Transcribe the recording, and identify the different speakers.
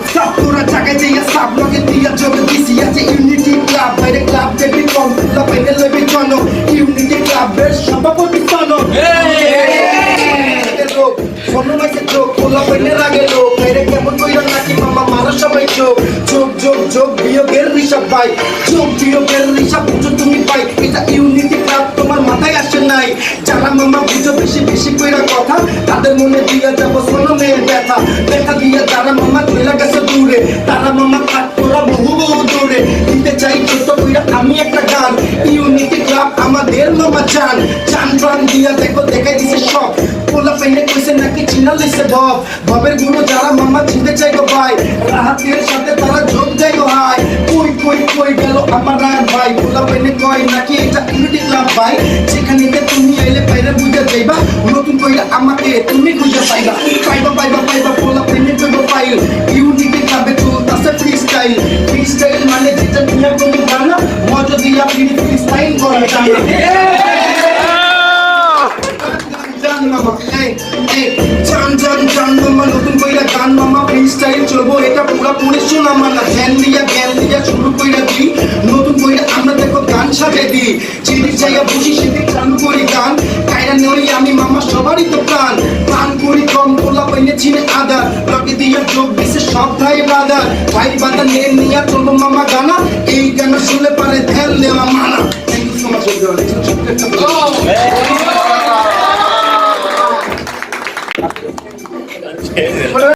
Speaker 1: সব তোরা জায়গায় যাইয়া সাব লগে দিয়া যোগ দিছি আছে ইউনিটি ক্লাব বাইরে ক্লাব যেটি কম লাপাইলে লবি জন ইউনিটি ক্লাবের সভাপতি তন শোনো মাইছে চোখ খোলা পাইলে লাগে লোক বাইরে কেমন কইরা নাকি মামা মারা সবাই চোখ যোগ যোগ যোগ বিয়োগের হিসাব পাই যোগ বিয়োগের হিসাব বুঝো তুমি পাই এটা ইউনিটি ক্লাব তোমার মাথায় আসে নাই যারা মামা বুঝো বেশি বেশি কইরা কথা তাদের মনে দিয়া যাবো শোনো মেয়ের ব্যথা ব্যথা দিয়া যারা মামা চলে গেছে দূরে তারা মামা কাট তোরা বহু বহু দূরে দিতে চাই ছোট কইরা আমি একটা গান ইউনিটি ক্লাব আমাদের মামা চান চান প্রাণ দিয়া দেখো দেখাই দিছে সব পোলা পেনে কইছে নাকি চিনা লইছে ভবের গুলো যারা মামা চিনতে চাই গো ভাই রাহাতের সাথে তারা যোগ যায় গো হাই কই কই কই গেল আমার রাত ভাই পোলা পেনে কয় নাকি এটা ইউনিটি ক্লাব ভাই যেখানে তুমি আইলে বাইরে বুঝা যাইবা নতুন কইরা আমাকে তুমি খুঁজে পাইবা পাইবা পাইবা পাইবা পোলা পেনে কইবা ফাইল ইউনিটি ক্লাবে চলতাছে ফ্রি স্টাইল মানে যেটা নিয়ে কোনো গানা মজা দিয়া ফ্রি স্টাইল করা জানা জান মামা নতুন কইরা গান মামা ফ্রি স্টাইল চলবো এটা পুরোপুরি শোনা মানা জ্ঞান দিয়া শুরু কইরা দিই নতুন কইরা আমরা দেখো গান সাজে দিই চিনি চাইয়া বসি সেটি চালু করি গান কাইরা নই আমি মামা সবারই তো প্রাণ প্রাণ করি কম পোলা পাইনে চিনে আদা লগে দিয়া যোগ দিছে সব ভাই ব্রাদার ভাই বাদা নিয়ে চলবো মামা গানা এই গানা শুনলে পারে ধ্যান দেওয়া মানা থ্যাংক ইউ সো মাচ